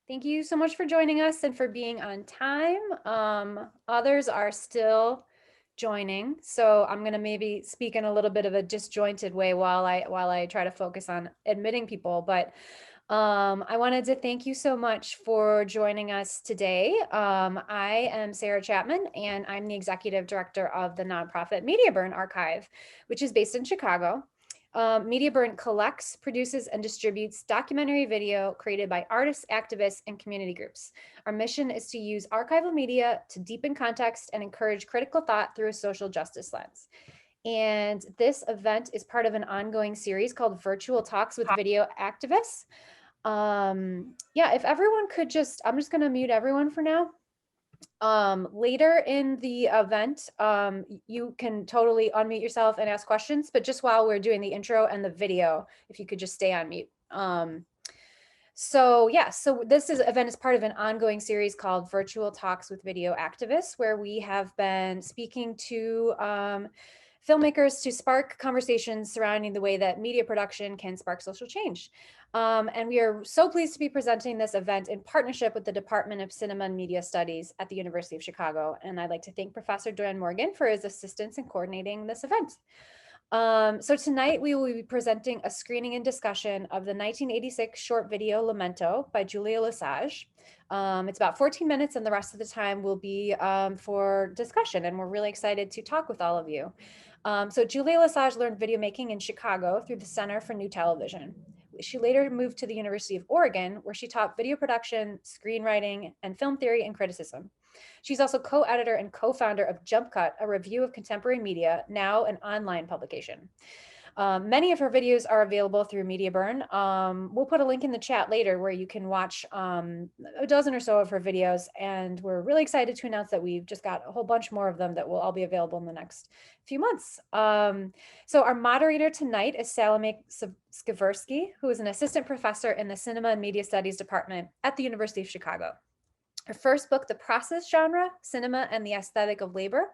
Thank you so much for joining us and for being on time. Others are still joining, so I'm gonna maybe speak in a little bit of a disjointed way while I try to focus on admitting people. But I wanted to thank you so much for joining us today. I am Sarah Chapman, and I'm the executive director of the nonprofit Media Burn Archive, which is based in Chicago. Media Burn collects, produces, and distributes documentary video created by artists, activists, and community groups. Our mission is to use archival media to deepen context and encourage critical thought through a social justice lens. And this event is part of an ongoing series called Virtual Talks with Video Activists. Yeah, if everyone could I'm just going to mute everyone for now. Later in the event, you can totally unmute yourself and ask questions, but just while we're doing the intro and the video, if you could just stay on mute. So this event is part of an ongoing series called Virtual Talks with Video Activists, where we have been speaking to filmmakers to spark conversations surrounding the way that media production can spark social change. And we are so pleased to be presenting this event in partnership with the Department of Cinema and Media Studies at the University of Chicago. And I'd like to thank Professor Doran Morgan for his assistance in coordinating this event. So tonight we will be presenting a screening and discussion of the 1986 short video Lamento by Julia Lesage. It's about 14 minutes and the rest of the time will be for discussion, and we're really excited to talk with all of you. So Julia Lesage learned video making in Chicago through the Center for New Television. She later moved to the University of Oregon, where she taught video production, screenwriting, and film theory and criticism. She's also co-editor and co-founder of Jump Cut, a review of contemporary media, now an online publication. Many of her videos are available through MediaBurn. We'll put a link in the chat later where you can watch a dozen or so of her videos, and we're really excited to announce that we've just got a whole bunch more of them that will all be available in the next few months. So our moderator tonight is Salome Skiversky, who is an assistant professor in the Cinema and Media Studies Department at the University of Chicago. Her first book, The Process Genre, Cinema and the Aesthetic of Labor,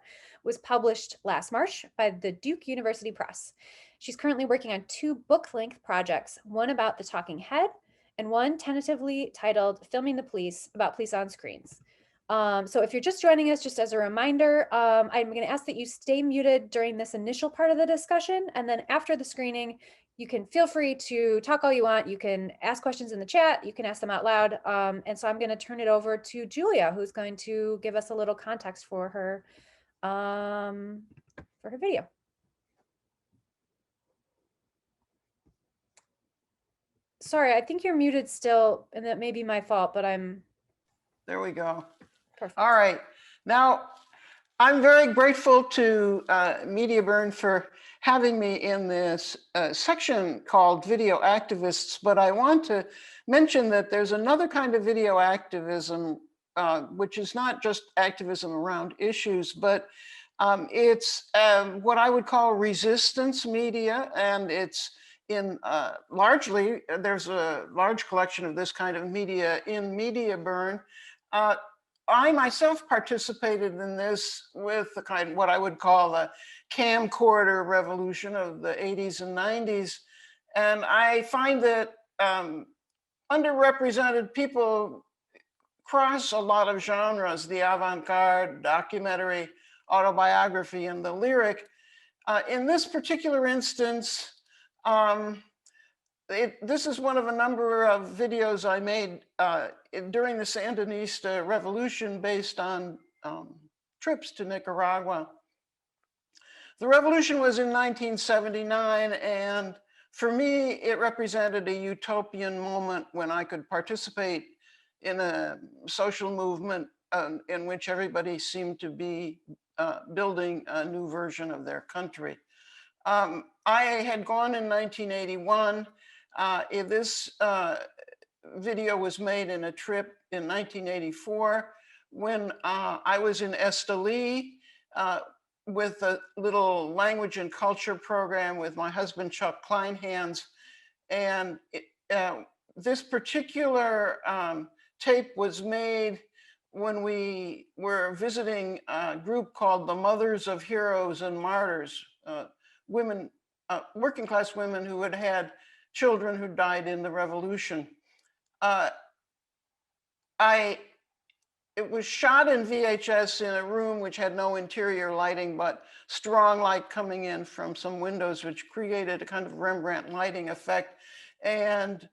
was published last March by the Duke University Press. She's currently working on 2 book-length projects, one about the talking head and one tentatively titled Filming the Police, about police on screens. So if you're just joining us, just as a reminder, I'm going to ask that you stay muted during this initial part of the discussion, and then after the screening, you can feel free to talk all you want. You can ask questions in the chat. You can ask them out loud. And so I'm going to turn it over to Julia, who's going to give us a little context for her video. Sorry, I think you're muted still, and that may be my fault, but I'm... There we go. Perfect. All right. Now, I'm very grateful to MediaBurn for having me in this section called Video Activists, but I want to mention that there's another kind of video activism, which is not just activism around issues, but it's what I would call resistance media, and it's in largely, there's a large collection of this kind of media in MediaBurn. I myself participated in this with the kind, what I would call the camcorder revolution of the 80s and 90s. And I find that underrepresented people cross a lot of genres, the avant-garde, documentary, autobiography, and the lyric. In this particular instance, this is one of a number of videos I made during the Sandinista revolution based on trips to Nicaragua. The revolution was in 1979, and for me, it represented a utopian moment when I could participate in a social movement in which everybody seemed to be building a new version of their country. I had gone in 1981. This video was made in a trip in 1984 when I was in Esteli with a little language and culture program with my husband, Chuck Kleinhans. And this particular tape was made when we were visiting a group called the Mothers of Heroes and Martyrs, women, working class women who had had children who died in the revolution. it was shot in VHS in a room which had no interior lighting, but strong light coming in from some windows, which created a kind of Rembrandt lighting effect, and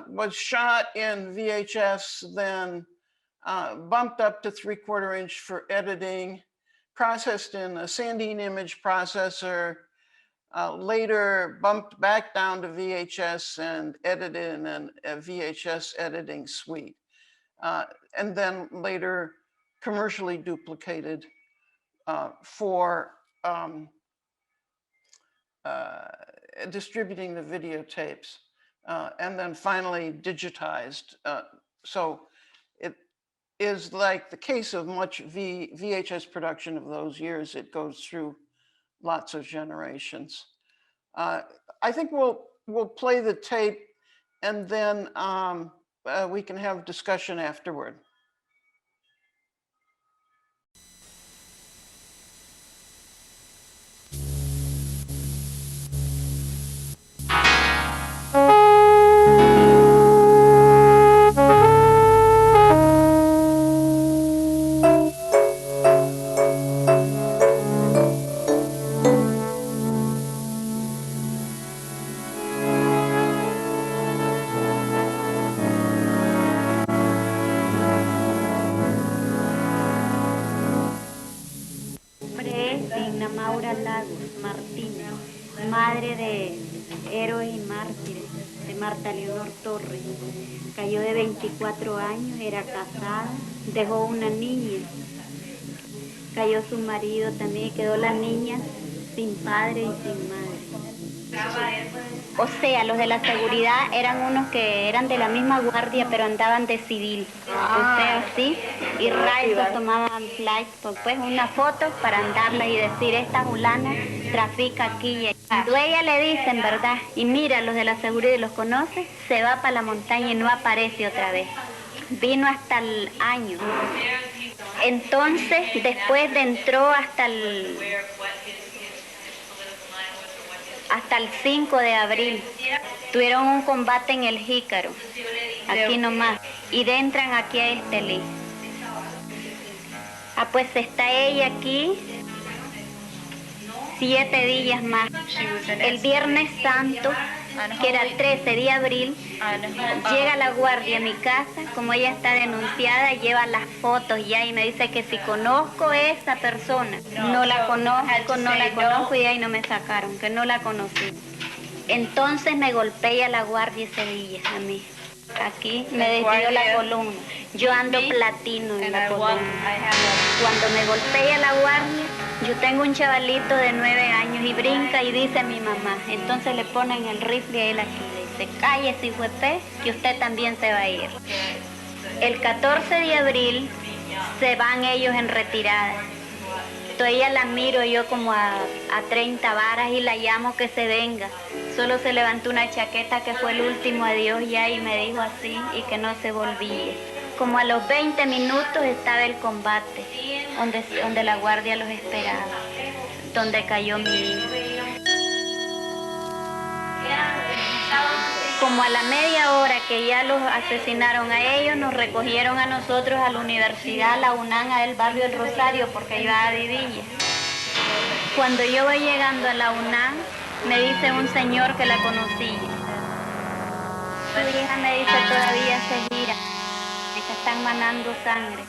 was shot in VHS, then bumped up to 3/4 inch for editing, processed in a Sandine image processor, later bumped back down to VHS and edited in a VHS editing suite. And then later commercially duplicated for distributing the videotapes, and then finally digitized. So it is like the case of much VHS production of those years. It goes through lots of generations. I think we'll play the tape, and then we can have discussion afterward. Madre de héroes y mártires, de Marta Leonor Torres. Cayó de 24 años, era casada, dejó una niña. Cayó su marido también, quedó la niña sin padre y sin madre. O sea, los de la seguridad eran unos que eran de la misma guardia, pero andaban de civil. O sea, así, y rayos tomaban flight, pues una foto para andarla y decir, esta fulana trafica aquí y allá. Cuando ella le dicen, ¿verdad? Y mira, los de la seguridad y los conoce, se va para la montaña y no aparece otra vez. Vino hasta el año. Entonces, después entró hasta el 5 de abril. Tuvieron un combate en el Jícaro, aquí nomás, y entran aquí a Estelí. Pues está ella aquí 7 días más. El Viernes Santo, que era el 13 de abril, llega la guardia a mi casa, como ella está denunciada, lleva las fotos ya y me dice que si conozco a esa persona. No la conozco y ahí no me sacaron, que no la conocí. Entonces me golpea la guardia ese día a mí. Aquí me desvió la columna. Yo ando platino en la columna. Cuando me golpea la guardia, yo tengo un chavalito de 9 años y brinca y dice a mi mamá. Entonces le ponen el rifle a él aquí. Le dice, cállese, hijuepé, que usted también se va a ir. El 14 de abril se van ellos en retirada. Todavía la miro yo como a 30 varas y la llamo que se venga. Solo se levantó una chaqueta que fue el último adiós ya y me dijo así y que no se volvía. Como a los 20 minutos estaba el combate, donde la guardia los esperaba, donde cayó mi hijo. Como a la media hora que ya los asesinaron a ellos, nos recogieron a nosotros a la universidad, la UNAM, del barrio del Rosario, porque iba a Vivilla. Cuando yo voy llegando a la UNAM, me dice un señor que la conocía. Su hija me dice, todavía se gira, se están manando sangre.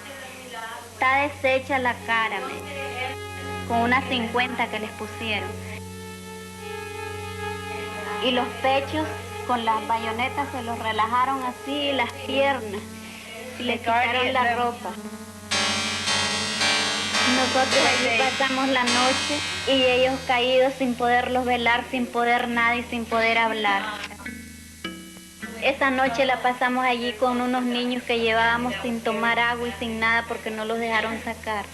Está deshecha la cara, me dice, con unas 50 que les pusieron. Y los pechos con las bayonetas se los relajaron así, y las piernas, y le quitaron la ropa. Nosotros allí pasamos la noche y ellos caídos sin poderlos velar, sin poder nada y sin poder hablar. Esa noche la pasamos allí con unos niños que llevábamos sin tomar agua y sin nada porque no los dejaron sacar.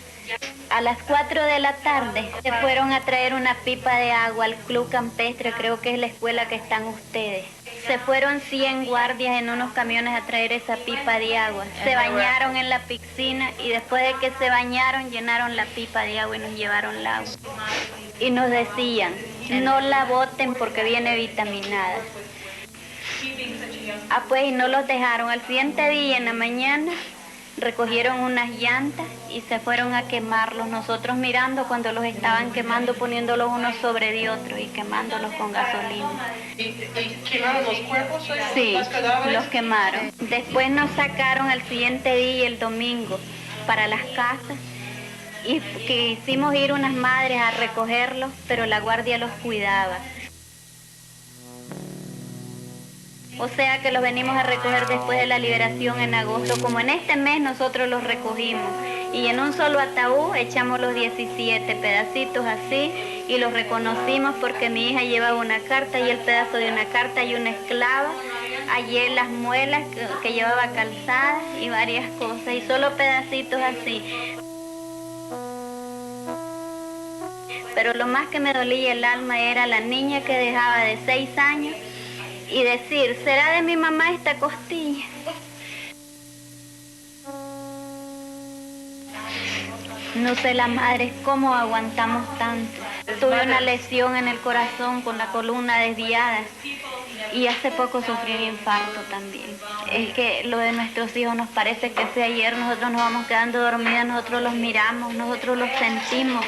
A las 4 de la tarde se fueron a traer una pipa de agua al club campestre, creo que es la escuela que están ustedes. Se fueron 100 guardias en unos camiones a traer esa pipa de agua. Se bañaron en la piscina y después de que se bañaron llenaron la pipa de agua y nos llevaron el agua. Y nos decían, no la boten porque viene vitaminada. Ah, pues y no los dejaron. Al siguiente día, en la mañana, recogieron unas llantas y se fueron a quemarlos. Nosotros mirando cuando los estaban quemando, poniéndolos unos sobre de otros y quemándolos con gasolina. ¿Y quemaron los cuerpos? Sí, ¿Los cadáveres? los quemaron. Después nos sacaron al siguiente día, el domingo, para las casas. Y quisimos ir unas madres a recogerlos, pero la guardia los cuidaba. O sea que los venimos a recoger después de la liberación en agosto. Como en este mes nosotros los recogimos. Y en un solo ataúd echamos los 17 pedacitos así y los reconocimos porque mi hija llevaba una carta y el pedazo de una carta y una esclava. Hallé las muelas que llevaba calzadas y varias cosas y solo pedacitos así. Pero lo más que me dolía el alma era la niña que dejaba de 6 años y decir, ¿será de mi mamá esta costilla? No sé las madres cómo aguantamos tanto. Tuve una lesión en el corazón con la columna desviada y hace poco sufrí un infarto también. Es que lo de nuestros hijos nos parece que fue ayer, nosotros nos vamos quedando dormidas, nosotros los miramos, nosotros los sentimos.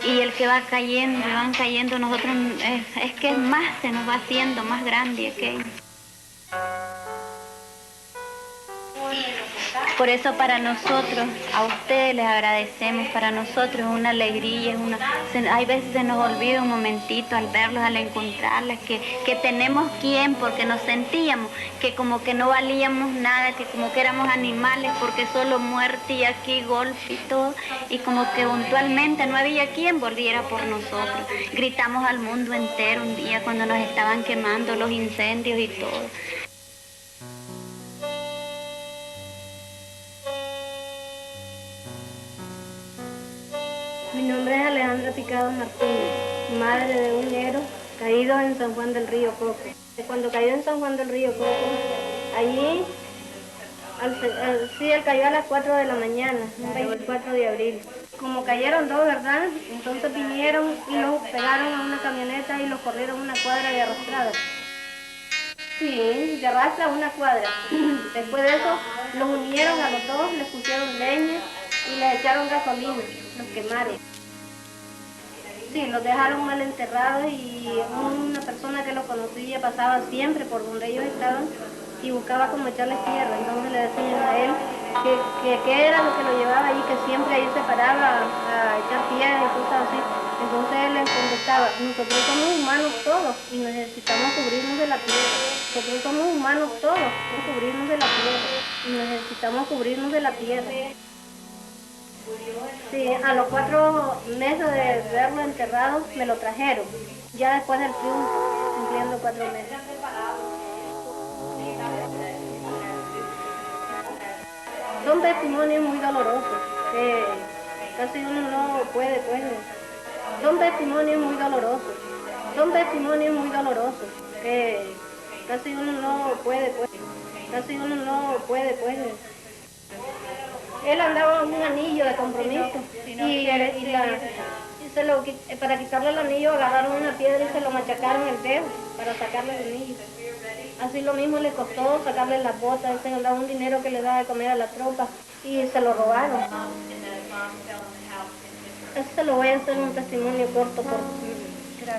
Y el que va cayendo, y van cayendo, nosotros es que más se nos va haciendo más grande aquello. Por eso para nosotros, a ustedes les agradecemos, para nosotros es una alegría, hay veces se nos olvida un momentito al verlos, al encontrarlas, que tenemos quien, porque nos sentíamos que como que no valíamos nada, que como que éramos animales, porque solo muerte y aquí golpe y todo, y como que puntualmente no había quien volviera por nosotros. Gritamos al mundo entero un día cuando nos estaban quemando los incendios y todo. Mi nombre es Alejandra Picado Martínez, madre de un negro caído en San Juan del Río Coco. Cuando cayó en San Juan del Río Coco, allí, él cayó a las 4 de la mañana, un 24 de abril. Como cayeron dos, ¿verdad? Entonces vinieron y los pegaron a una camioneta y los corrieron una cuadra de arrastrada. Sí, de arrastra a una cuadra. Después de eso, los unieron a los dos, les pusieron leña y les echaron gasolina, los quemaron. Sí, los dejaron mal enterrados y una persona que los conocía pasaba siempre por donde ellos estaban y buscaba como echarles tierra. Entonces le decían a él que era lo que lo llevaba allí, que siempre ahí se paraba a echar tierra y cosas así. Entonces él les contestaba, nosotros somos humanos todos y necesitamos cubrirnos de la tierra. Nosotros somos humanos todos, cubrirnos de la tierra y necesitamos cubrirnos de la tierra. Sí, a los 4 meses de verlo enterrado me lo trajeron, ya después del triunfo, cumpliendo 4 meses. Son testimonios muy dolorosos, que casi uno no puede, Son testimonios muy dolorosos, que casi uno no puede, Él andaba con un anillo de compromiso para quitarle el anillo agarraron una piedra y se lo machacaron el dedo para sacarle el anillo. Así lo mismo le costó sacarle las botas, él se andaba un dinero que le daba de comer a la tropa y se lo robaron. Eso se lo voy a hacer un testimonio corto por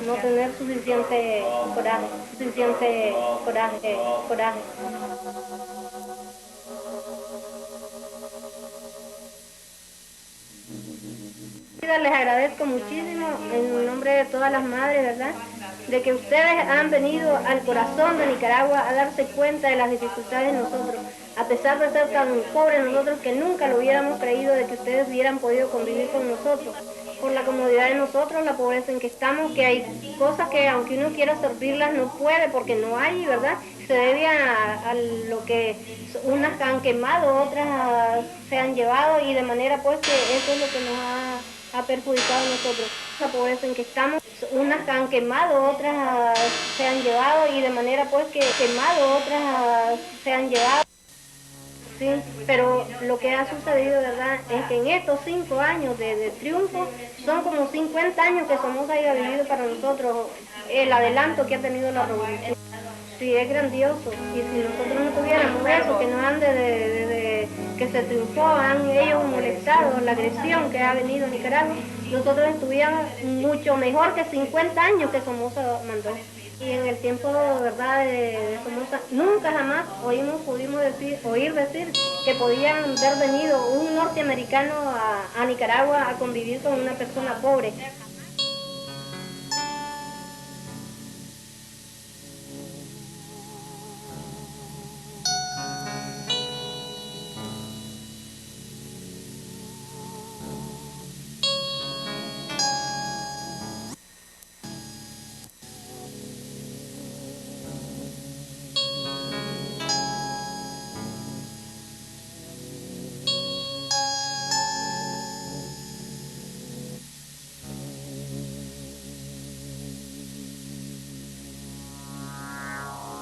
no tener suficiente coraje. Les agradezco muchísimo en nombre de todas las madres, ¿verdad?, de que ustedes han venido al corazón de Nicaragua a darse cuenta de las dificultades de nosotros, a pesar de ser tan pobres nosotros que nunca lo hubiéramos creído de que ustedes hubieran podido convivir con nosotros, por la comodidad de nosotros, la pobreza en que estamos, que hay cosas que aunque uno quiera servirlas no puede porque no hay, ¿verdad? Se debe a lo que unas han quemado, otras se han llevado y de manera pues que eso es lo que nos ha perjudicado a nosotros. La pobreza en que estamos, unas han quemado, otras se han llevado y de manera pues que otras se han llevado. Sí, pero lo que ha sucedido, ¿verdad?, es que en estos 5 años de triunfo son como 50 años que Somoza haya vivido para nosotros, el adelanto que ha tenido la revolución. Sí, es grandioso. Y si nosotros no tuviéramos eso, que no han de que se triunfó, han ellos molestado la agresión que ha venido a Nicaragua, nosotros estuviéramos mucho mejor que 50 años que Somoza mandó. Y en el tiempo, ¿verdad?, de Somoza, nunca jamás pudimos oír decir que podían haber venido un norteamericano a Nicaragua a convivir con una persona pobre.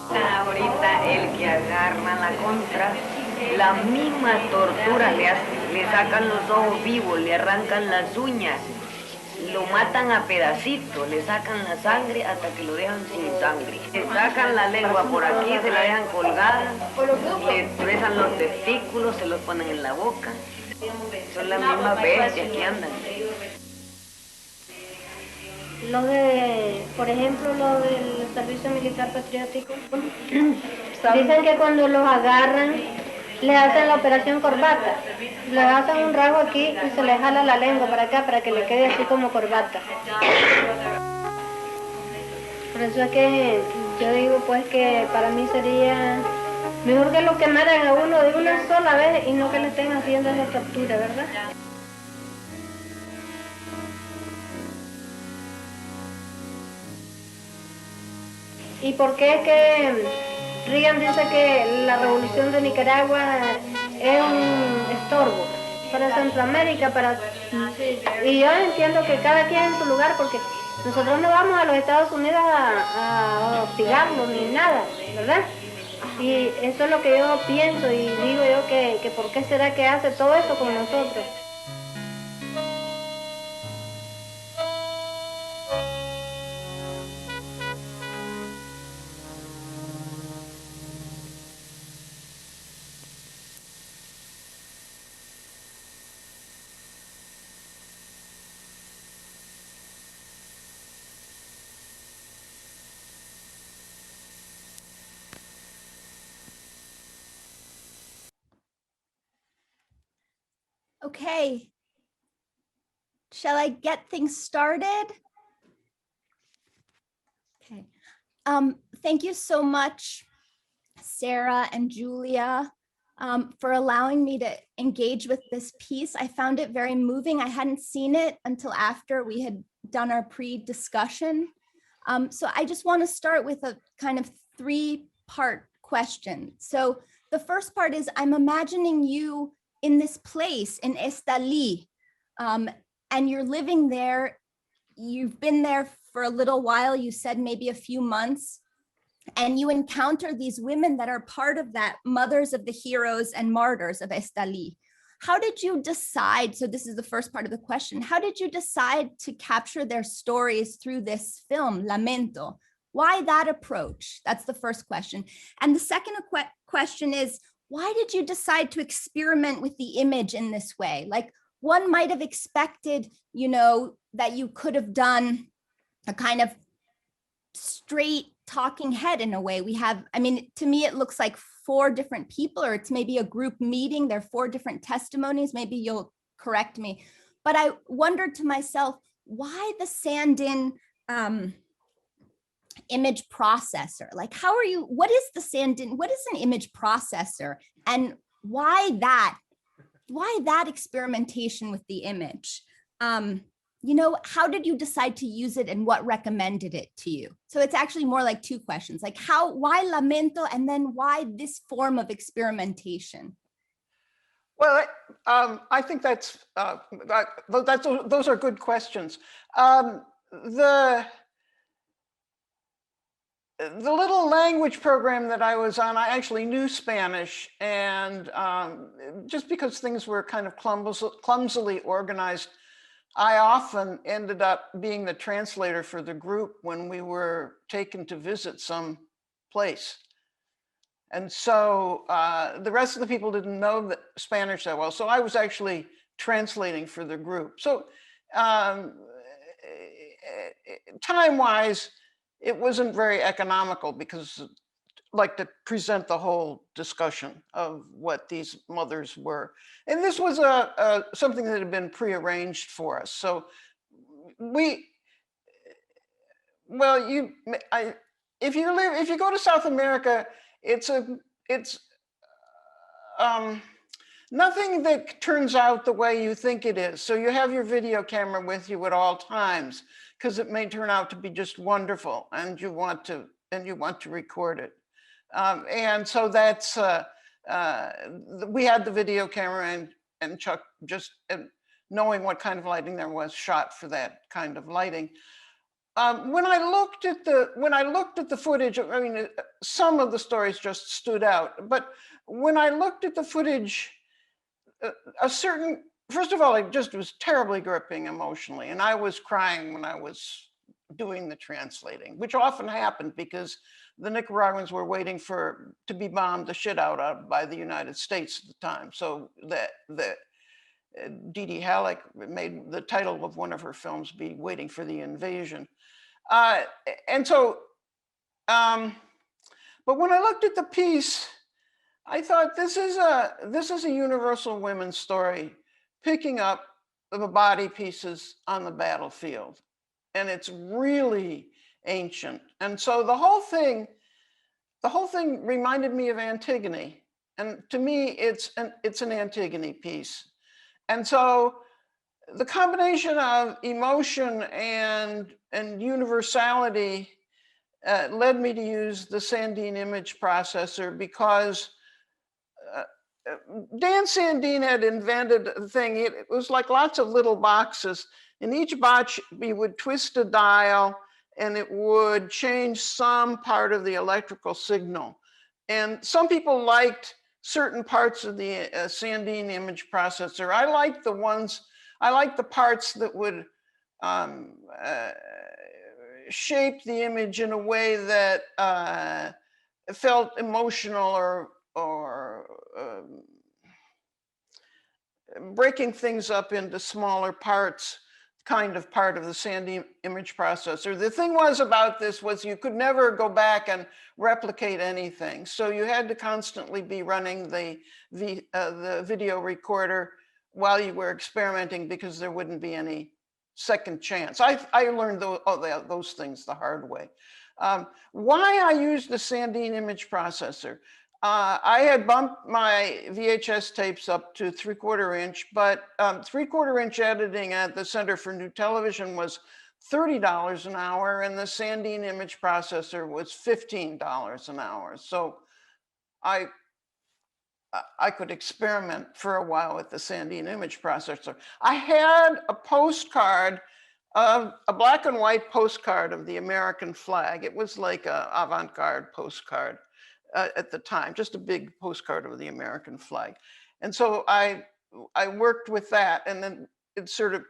Ahorita el que agarra la contra, la misma tortura le hacen, le sacan los ojos vivos, le arrancan las uñas, lo matan a pedacitos, le sacan la sangre hasta que lo dejan sin sangre. Le sacan la lengua por aquí, se la dejan colgada, le presan los testículos, se los ponen en la boca. Son las mismas bestias que andan. Lo de, por ejemplo, lo del servicio militar patriótico, dicen que cuando los agarran, les hacen la operación corbata, le hacen un rasgo aquí y se les jala la lengua para acá para que le quede así como corbata. Por eso es que yo digo pues que para mí sería mejor que lo quemaran a uno de una sola vez y no que le estén haciendo esa tortura, ¿verdad? ¿Y por qué es que Reagan dice que la revolución de Nicaragua es un estorbo para Centroamérica? Y yo entiendo que cada quien en su lugar, porque nosotros no vamos a los Estados Unidos a hostigarlos ni nada, ¿verdad? Y eso es lo que yo pienso y digo yo que por qué será que hace todo eso con nosotros. Okay, shall I get things started? Okay, thank you so much, Sarah and Julia, for allowing me to engage with this piece. I found it very moving. I hadn't seen it until after we had done our pre-discussion. So I just want to start with a kind of three-part question. So the first part is, I'm imagining you in this place in Estali, and you're living there. You've been there for a little while. You said maybe a few months, and you encounter these women that are part of that Mothers of the Heroes and Martyrs of Estali. How did you decide? So this is the first part of the question. How did you decide to capture their stories through this film, Lamento? Why that approach? That's the first question. And the second question is, why did you decide to experiment with the image in this way? Like, one might have expected, you know, that you could have done a kind of straight talking head in a way. We have, I mean, to me, it looks like 4 different people, or it's maybe a group meeting. There are 4 different testimonies. Maybe you'll correct me. But I wondered to myself, why the stand-in image processor? Like, how are you, what is the stand-in, what is an image processor? And why that experimentation with the image? You know, how did you decide to use it and what recommended it to you? So it's actually more like 2 questions, like why Lamento, and then why this form of experimentation? Well, I think those are good questions. The little language program that I was on, I actually knew Spanish, and just because things were kind of clumsily organized, I often ended up being the translator for the group when we were taken to visit some place. And so the rest of the people didn't know Spanish that well. So I was actually translating for the group. So time-wise, it wasn't very economical because like to present the whole discussion of what these mothers were. And this was something that had been prearranged for us. So if you go to South America, it's nothing that turns out the way you think it is. So you have your video camera with you at all times because it may turn out to be just wonderful, and you want to record it. And so that's we had the video camera, and Chuck just knowing what kind of lighting there was shot for that kind of lighting. When I looked at the footage, I mean, some of the stories just stood out. But when I looked at the footage, first of all, it just was terribly gripping emotionally, and I was crying when I was doing the translating, which often happened because the Nicaraguans were waiting to be bombed the shit out of by the United States at the time. So that Dee Dee Halleck made the title of one of her films be "Waiting for the Invasion." And so, but when I looked at the piece, I thought this is a universal women's story, picking up the body pieces on the battlefield, and it's really ancient. And so the whole thing reminded me of Antigone, and to me, it's an Antigone piece. And so the combination of emotion and universality led me to use the Sandine image processor because Dan Sandine had invented a thing. It was like lots of little boxes. In each box, we would twist a dial and it would change some part of the electrical signal. And some people liked certain parts of the Sandine image processor. I liked the parts that would shape the image in a way that felt emotional or breaking things up into smaller parts, kind of part of the Sandine image processor. The thing about this was you could never go back and replicate anything. So you had to constantly be running the video recorder while you were experimenting because there wouldn't be any second chance. I learned those things the hard way. Why I used the Sandine image processor. I had bumped my VHS tapes up to 3/4 inch, but 3/4 inch editing at the Center for New Television was $30 an hour, and the Sandine image processor was $15 an hour. So I could experiment for a while with the Sandine image processor. I had a postcard, a black and white postcard of the American flag. It was like an avant-garde postcard. At the time, just a big postcard of the American flag. And so I worked with that, and then it sort of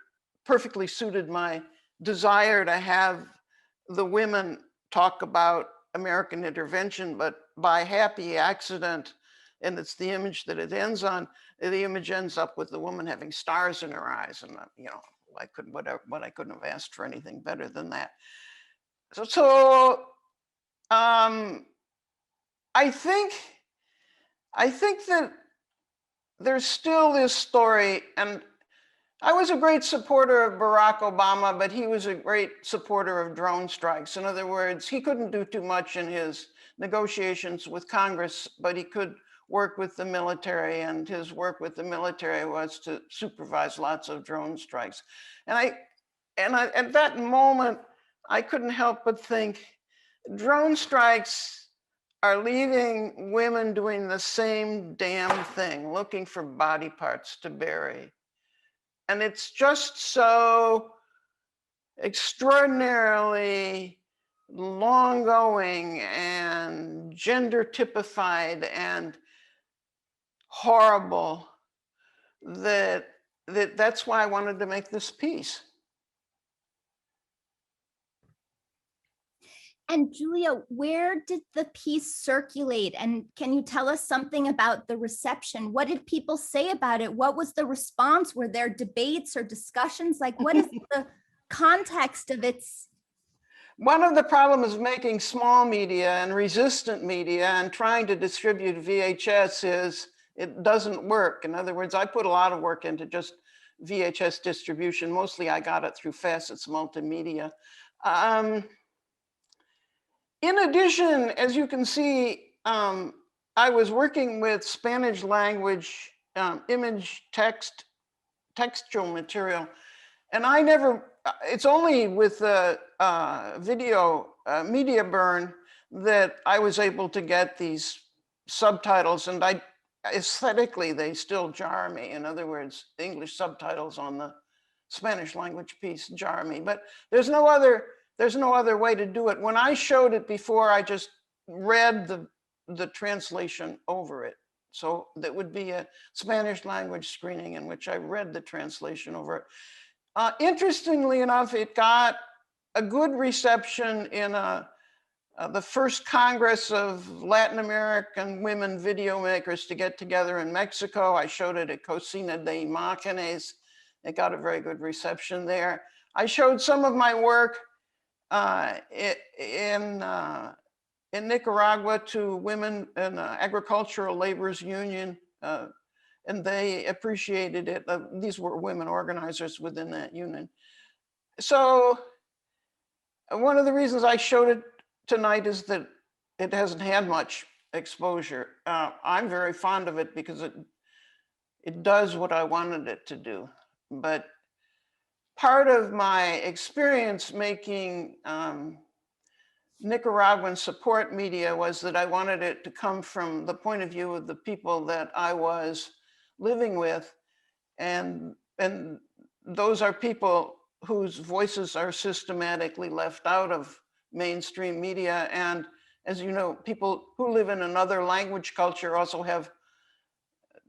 perfectly suited my desire to have the women talk about American intervention, but by happy accident, and it's the image that it ends on, the image ends up with the woman having stars in her eyes, and I couldn't have asked for anything better than that. So I think that there's still this story, and I was a great supporter of Barack Obama, but he was a great supporter of drone strikes. In other words, he couldn't do too much in his negotiations with Congress, but he could work with the military, and his work with the military was to supervise lots of drone strikes. And at that moment, I couldn't help but think, drone strikes are leaving women doing the same damn thing, looking for body parts to bury. And it's just so extraordinarily long-going and gender typified and horrible that's why I wanted to make this piece. And Julia, where did the piece circulate? And can you tell us something about the reception? What did people say about it? What was the response? Were there debates or discussions? Like, what is the context of its? One of the problems of making small media and resistant media and trying to distribute VHS is it doesn't work. In other words, I put a lot of work into just VHS distribution. Mostly I got it through Facets Multimedia. In addition, as you can see, I was working with Spanish language image textual material. And I never, it's only with the video media burn that I was able to get these subtitles, and aesthetically, they still jar me. In other words, English subtitles on the Spanish language piece jar me, but there's no other way to do it. When I showed it before, I just read the translation over it. So that would be a Spanish language screening in which I read the translation over it. Interestingly enough, it got a good reception in the first Congress of Latin American women video makers to get together in Mexico. I showed it at Cocina de Imágenes. It got a very good reception there. I showed some of my work in Nicaragua to women in the Agricultural Laborers Union, and they appreciated it. These were women organizers within that union. So one of the reasons I showed it tonight is that it hasn't had much exposure. I'm very fond of it because it does what I wanted it to do. But part of my experience making Nicaraguan support media was that I wanted it to come from the point of view of the people that I was living with. And those are people whose voices are systematically left out of mainstream media. And as you know, people who live in another language culture also have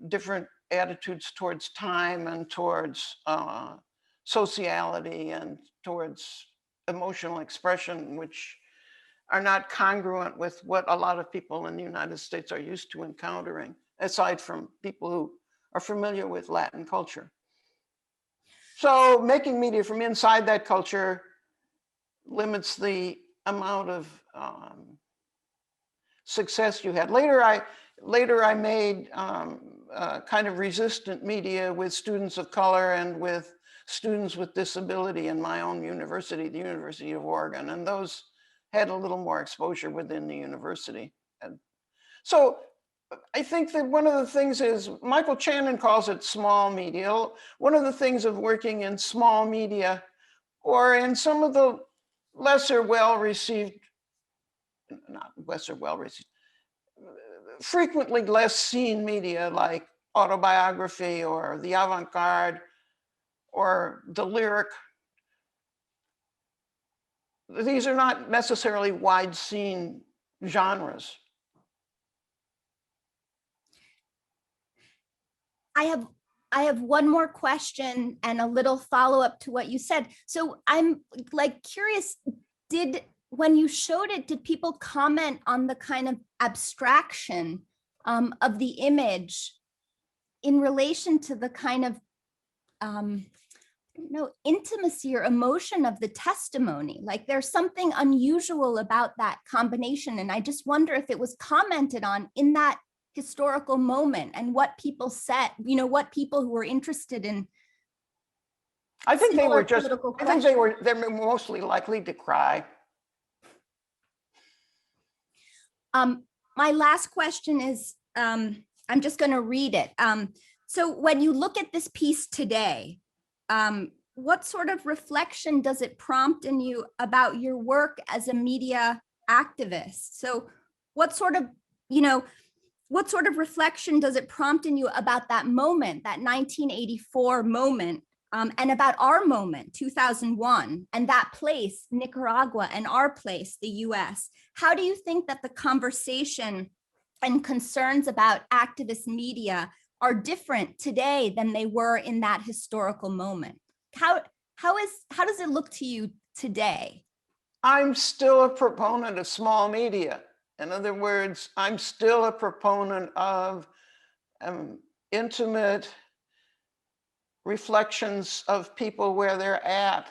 different attitudes towards time and towards sociality and towards emotional expression, which are not congruent with what a lot of people in the United States are used to encountering, aside from people who are familiar with Latin culture. So making media from inside that culture limits the amount of success you had. Later I made kind of resistant media with students of color and with students with disability in my own university, the University of Oregon, and those had a little more exposure within the university. And so I think that one of the things is, Michael Channon calls it small media. One of the things of working in small media or in some of the lesser well-received, not lesser well-received, frequently less seen media like autobiography or the avant-garde or the lyric. These are not necessarily wide seen genres. I have one more question and a little follow-up to what you said. So I'm like curious, when you showed it, did people comment on the kind of abstraction of the image in relation to the kind of intimacy or emotion of the testimony? Like there's something unusual about that combination. And I just wonder if it was commented on in that historical moment and what people said, what people who were interested in. I think they were just, I think they're mostly likely to cry. My last question is, I'm just going to read it. So when you look at this piece today, what sort of reflection does it prompt in you about your work as a media activist? So what sort of reflection does it prompt in you about that moment, that 1984 moment, and about our moment, 2001, and that place, Nicaragua, and our place, the US? How do you think that the conversation and concerns about activist media are different today than they were in that historical moment? How does it look to you today? I'm still a proponent of small media. In other words, I'm still a proponent of intimate reflections of people where they're at.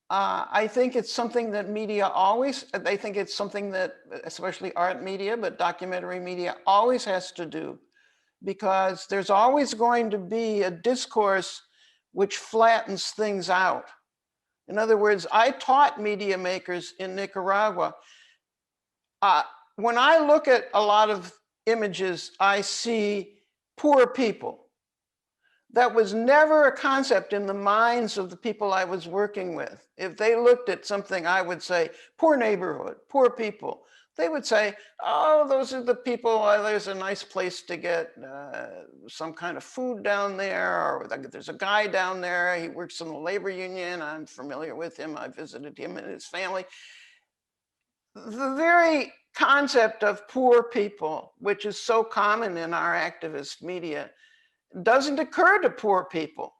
I think it's something that media always, I think it's something that, especially art media, but documentary media always has to do, because there's always going to be a discourse which flattens things out. In other words, I taught media makers in Nicaragua. When I look at a lot of images, I see poor people. That was never a concept in the minds of the people I was working with. If they looked at something, I would say, poor neighborhood, poor people. They would say, oh, those are the people, there's a nice place to get some kind of food down there, or there's a guy down there, he works in the labor union, I'm familiar with him, I visited him and his family. The very concept of poor people, which is so common in our activist media, doesn't occur to poor people.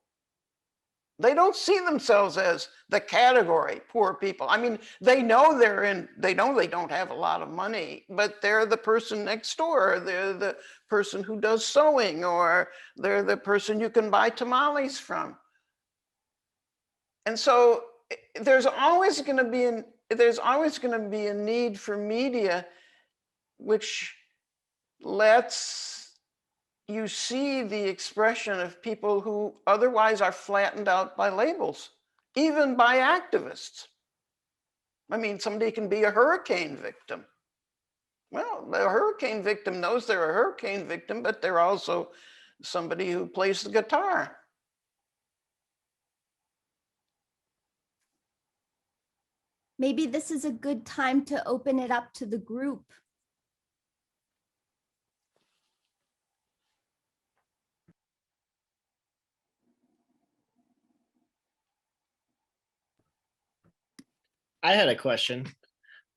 They don't see themselves as the category poor people. I mean, they know they don't have a lot of money, but they're the person next door. They're the person who does sewing, or they're the person you can buy tamales from. And so there's always going to be a need for media which lets you see the expression of people who otherwise are flattened out by labels, even by activists. I mean, somebody can be a hurricane victim. Well, the hurricane victim knows they're a hurricane victim, but they're also somebody who plays the guitar. Maybe this is a good time to open it up to the group. I had a question.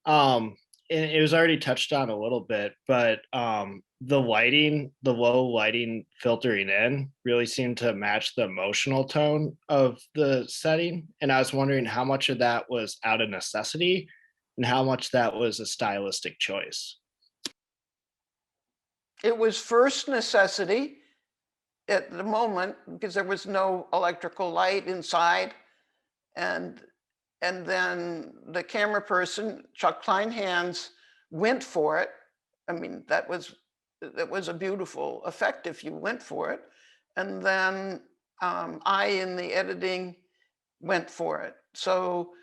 And it was already touched on a little bit, but the lighting, the low lighting filtering in really seemed to match the emotional tone of the setting. And I was wondering how much of that was out of necessity and how much that was a stylistic choice. It was first necessity at the moment because there was no electrical light inside. And then the camera person, Chuck Kleinhans, went for it. I mean, that was a beautiful effect if you went for it. And then I, in the editing, went for it. So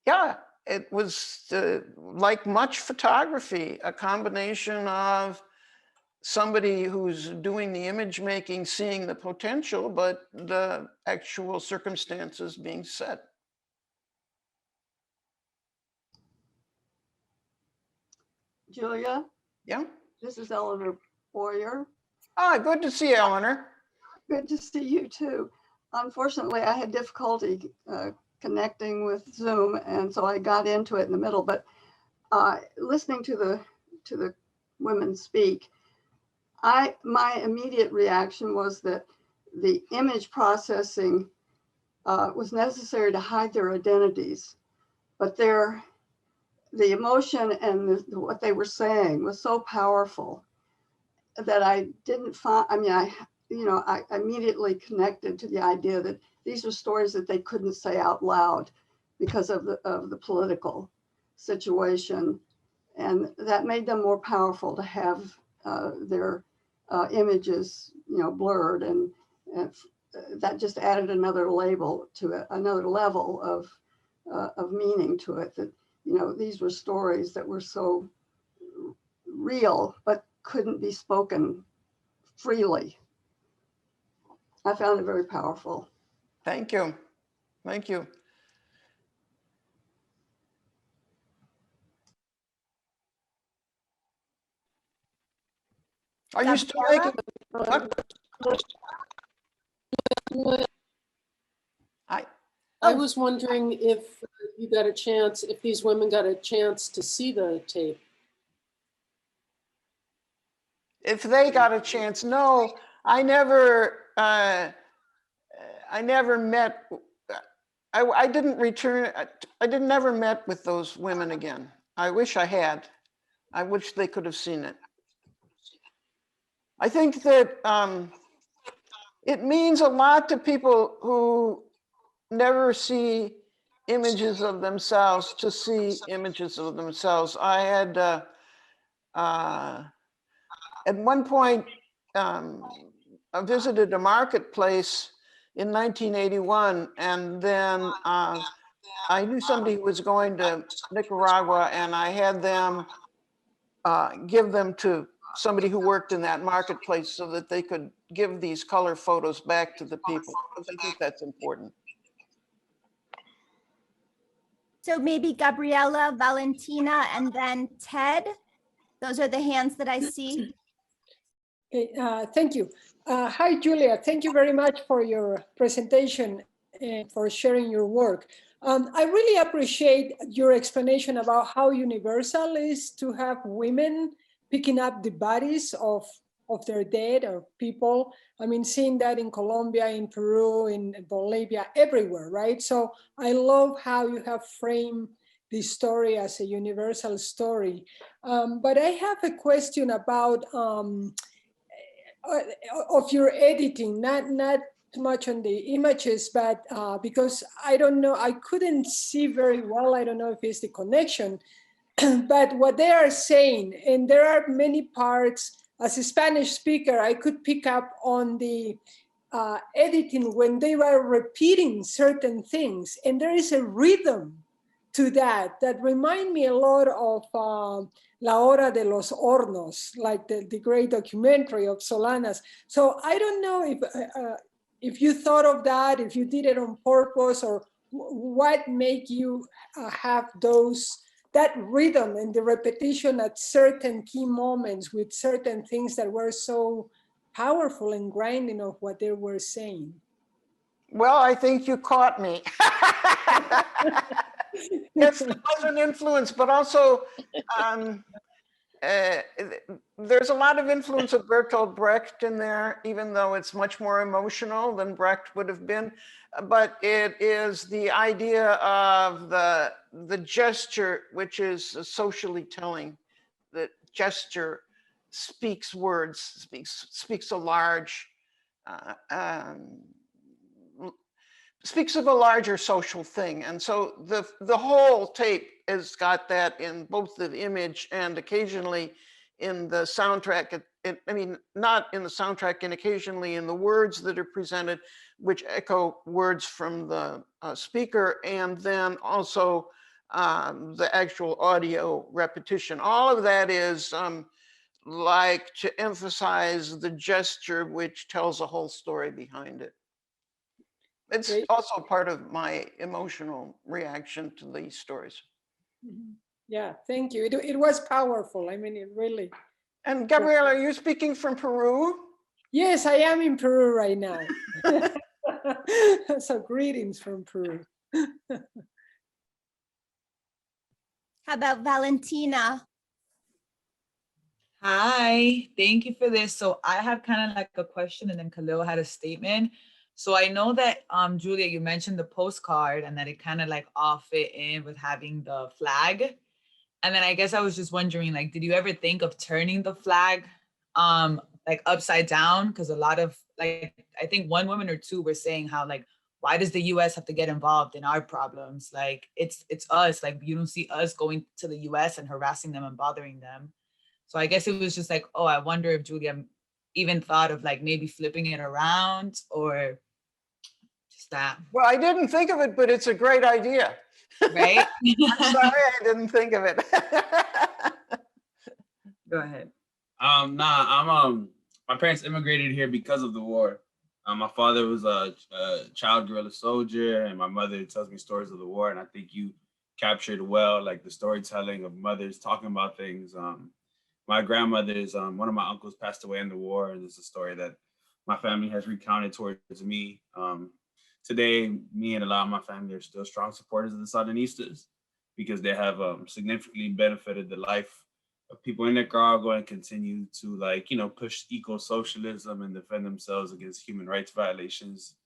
yeah, it was like much photography, a combination of somebody who's doing the image making, seeing the potential, but the actual circumstances being set. Julia, Yeah. this is Eleanor Boyer. Ah, good to see you, Eleanor. Good to see you too. Unfortunately, I had difficulty connecting with Zoom, and so I got into it in the middle. But listening to the women speak, my immediate reaction was that the image processing was necessary to hide their identities, but the emotion and what they were saying was so powerful that I didn't find, I mean, I immediately connected to the idea that these are stories that they couldn't say out loud because of the political situation. And that made them more powerful to have their images, blurred. And that just added another label to it, another level of meaning to it, that, these were stories that were so real, but couldn't be spoken freely. I found it very powerful. Thank you. Thank you. Are you still making? I was wondering if you got a chance, if these women got a chance to see the tape. If they got a chance, no, I never met I didn't return. I didn't never met with those women again. I wish I had. I wish they could have seen it. I think that it means a lot to people who never see images of themselves to see images of themselves. I had at one point I visited a marketplace in 1981, and then I knew somebody who was going to Nicaragua, and I had them give them to somebody who worked in that marketplace so that they could give these color photos back to the people, because I think that's important. So maybe Gabriela, Valentina, and then Ted. Those are the hands that I see. Okay, thank you. Hi, Julia. Thank you very much for your presentation and for sharing your work. I really appreciate your explanation about how universal is to have women picking up the bodies of their dead or people. I mean, seeing that in Colombia, in Peru, in Bolivia, everywhere, right? So I love how you have framed this story as a universal story. But I have a question about of your editing, not too much on the images, but because I don't know, I couldn't see very well. I don't know if it's the connection, but what they are saying, and there are many parts, as a Spanish speaker, I could pick up on the editing when they were repeating certain things, and there is a rhythm to that remind me a lot of La Hora de los Hornos, like the great documentary of Solanas. So I don't know if you thought of that, if you did it on purpose, or what make you have that rhythm and the repetition at certain key moments with certain things that were so powerful and grinding of what they were saying. Well, I think you caught me. Yes, there was an influence, but also there's a lot of influence of Bertolt Brecht in there, even though it's much more emotional than Brecht would have been. But it is the idea of the gesture, which is socially telling. That gesture speaks words, speaks a large, speaks of a larger social thing. And so the whole tape has got that in both the image and occasionally in the soundtrack. I mean, not in the soundtrack, and occasionally in the words that are presented, which echo words from the speaker, and then also the actual audio repetition. All of that is like to emphasize the gesture, which tells a whole story behind it. It's also part of my emotional reaction to these stories. Yeah, thank you. It was powerful. I mean, it really. And Gabriela, are you speaking from Peru? Yes, I am in Peru right now. So greetings from Peru. How about Valentina? Hi, thank you for this. So I have kind of like a question, and then Khalil had a statement. So I know that Julia, you mentioned the postcard and that it kind of like all fit in with having the flag. And then I guess I was just wondering, like, did you ever think of turning the flag like upside down? Because a lot of, like, I think one woman or two were saying how, like, why does the US have to get involved in our problems? Like, it's us, like, you don't see us going to the US and harassing them and bothering them. So I guess it was just like, oh, I wonder if Julia even thought of like maybe flipping it around or just that. Well, I didn't think of it, but it's a great idea. Right? I'm sorry I didn't think of it. Go ahead. My parents immigrated here because of the war. My father was a child guerrilla soldier, and my mother tells me stories of the war. And I think you captured well, like the storytelling of mothers talking about things. My grandmother's, one of my uncles passed away in the war, and this is a story that my family has recounted towards me. Today, me and a lot of my family are still strong supporters of the Sandinistas because they have significantly benefited the life of people in Nicaragua and continue to, like, push eco-socialism and defend themselves against human rights violations,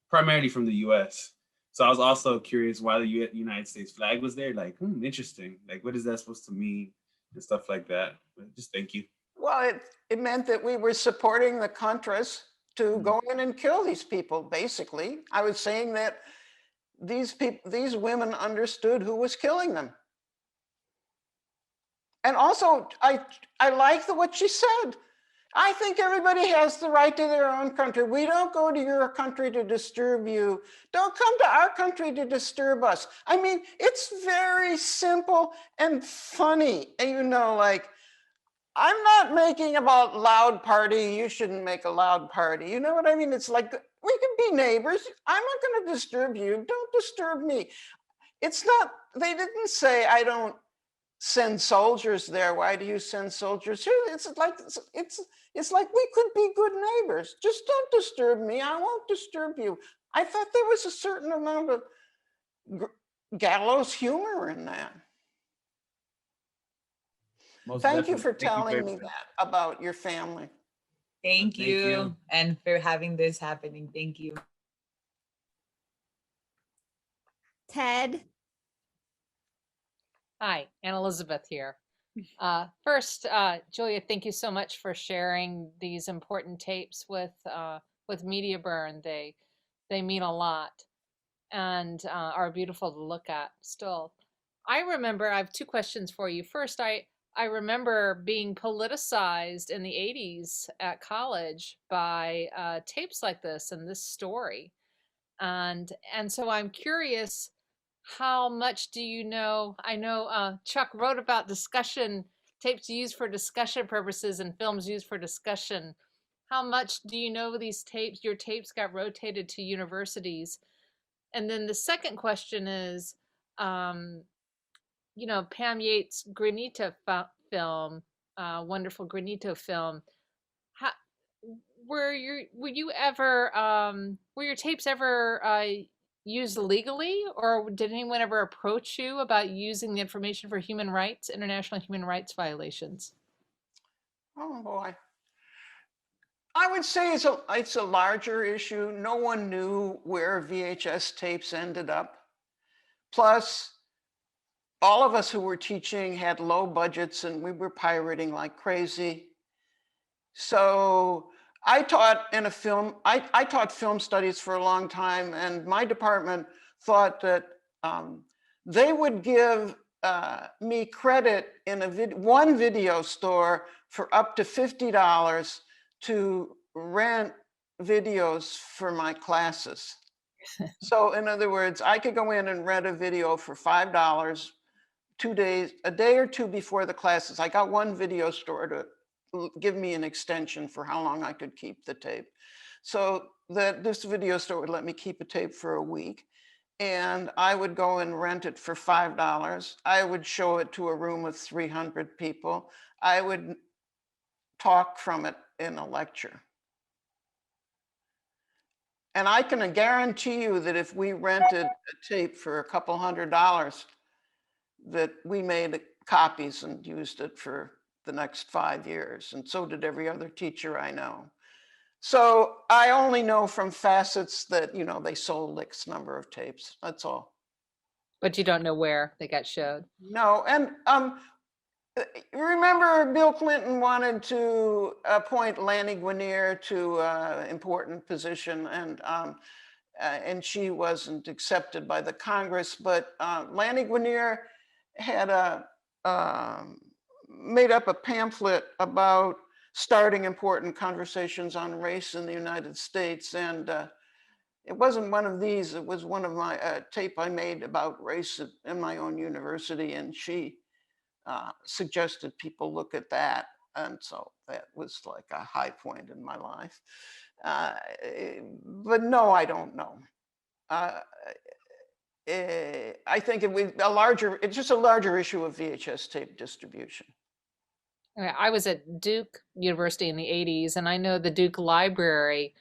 primarily from the US. So I was also curious why the United States flag was there. Like, interesting. Like, what is that supposed to mean and stuff like that? But just thank you. Well, it meant that we were supporting the Contras to go in and kill these people, basically. I was saying that these women understood who was killing them. And also, I like what she said. I think everybody has the right to their own country. We don't go to your country to disturb you. Don't come to our country to disturb us. I mean, it's very simple and funny. And, you know, like, I'm not making about loud party. You shouldn't make a loud party. You know what I mean? It's like, we can be neighbors. I'm not going to disturb you. Don't disturb me. It's not, they didn't say, I don't send soldiers there. Why do you send soldiers here? It's like we could be good neighbors. Just don't disturb me. I won't disturb you. I thought there was a certain amount of gallows humor in that. Thank you for telling me that about your family. Thank you. And for having this happening. Thank you. Ted. Hi, Anne Elizabeth here. First, Julia, thank you so much for sharing these important tapes with Media Burn. They mean a lot and are beautiful to look at still. I remember, I have two questions for you. First, I remember being politicized in the 80s at college by tapes like this and this story. And so I'm curious, how much do you know? I know Chuck wrote about discussion tapes used for discussion purposes and films used for discussion. How much do you know these tapes, your tapes got rotated to universities? And then the second question is, you know, Pam Yates' Granito film, wonderful Granito film. How, were your tapes ever used legally, or did anyone ever approach you about using the information for human rights, international human rights violations? Oh boy. I would say it's a larger issue. No one knew where VHS tapes ended up. Plus, all of us who were teaching had low budgets and we were pirating like crazy. So I taught I taught film studies for a long time, and my department thought that they would give me credit in one video store for up to $50 to rent videos for my classes. So in other words, I could go in and rent a video for $5, a day or two before the classes. I got one video store to give me an extension for how long I could keep the tape. So this video store would let me keep a tape for a week. And I would go and rent it for $5. I would show it to a room of 300 people. I would talk from it in a lecture. And I can guarantee you that if we rented a tape for a couple $100, that we made copies and used it for the next 5 years. And so did every other teacher I know. So I only know from facets that, you know, they sold X number of tapes. That's all. But you don't know where they got showed. No, and remember Bill Clinton wanted to appoint Lanny Guinier to an important position, and she wasn't accepted by the Congress. But Lanny Guinier had made up a pamphlet about starting important conversations on race in the United States. And it wasn't one of these, it was one of my tape I made about race in my own university. And she suggested people look at that. And so that was like a high point in my life. But no, I don't know. I think it's just a larger issue of VHS tape distribution. I was at Duke University in the 80s, and I know the Duke Library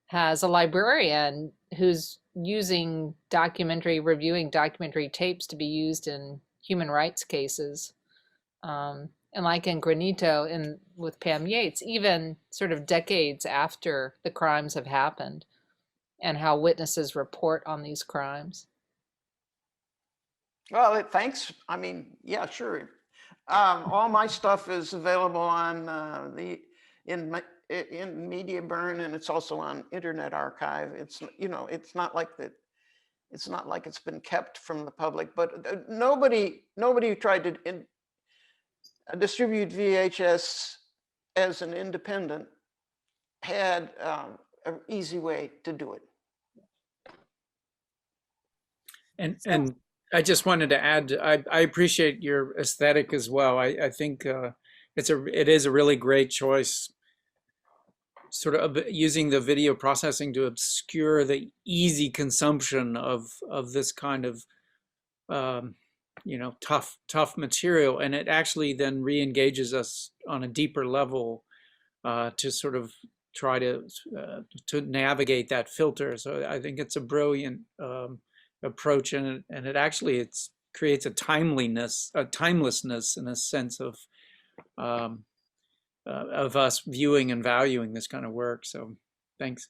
has a librarian who's reviewing documentary tapes to be used in human rights cases. And like in Granito with Pam Yates, even sort of decades after the crimes have happened. and how witnesses report on these crimes? Well, thanks. I mean, yeah, sure. All my stuff is available on in Media Burn, and it's also on Internet Archive. It's, you know, it's not like that. It's not like it's been kept from the public, but nobody who tried to distribute VHS as an independent had an easy way to do it. And I just wanted to add, I appreciate your aesthetic as well. I think it is a really great choice, sort of using the video processing to obscure the easy consumption of this kind of you know, tough material, and it actually then re-engages us on a deeper level to sort of try to navigate that filter. So I think it's a brilliant approach, and it actually creates a timelessness in a sense of us viewing and valuing this kind of work. So thanks.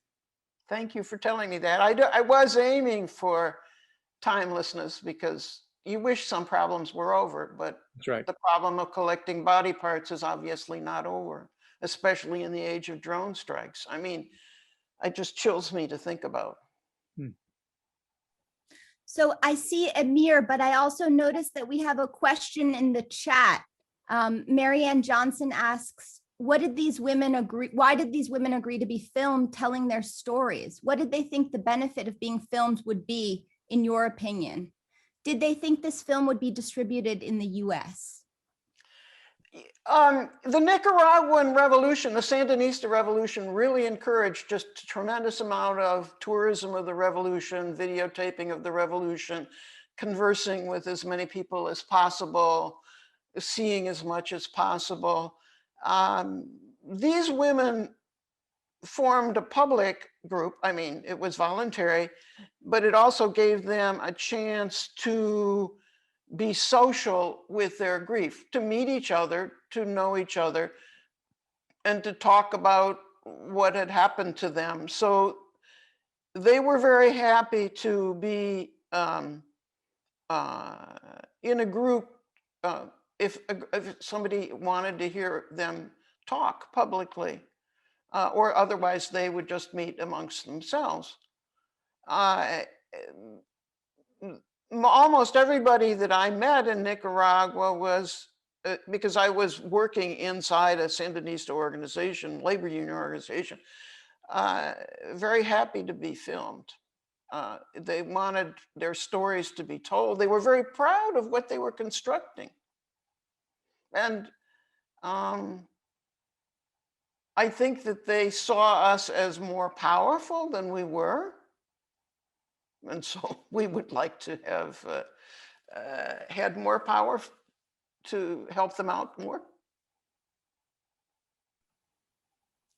Thank you for telling me that. I was aiming for timelessness because you wish some problems were over, but that's right. The problem of collecting body parts is obviously not over, especially in the age of drone strikes. I mean, it just chills me to think about. So I see Amir, but I also noticed that we have a question in the chat. Marianne Johnson asks, why did these women agree to be filmed telling their stories? What did they think the benefit of being filmed would be, in your opinion? Did they think this film would be distributed in the US? The Nicaraguan revolution, the Sandinista revolution, really encouraged just a tremendous amount of tourism of the revolution, videotaping of the revolution, conversing with as many people as possible, seeing as much as possible. These women formed a public group. I mean, it was voluntary, but it also gave them a chance to be social with their grief, to meet each other, to know each other, and to talk about what had happened to them. So they were very happy to be in a group. If somebody wanted to hear them talk publicly, or otherwise they would just meet amongst themselves. Almost everybody that I met in Nicaragua was, because I was working inside a Sandinista organization, labor union organization, very happy to be filmed. They wanted their stories to be told. They were very proud of what they were constructing. And I think that they saw us as more powerful than we were. And so we would like to have had more power to help them out more.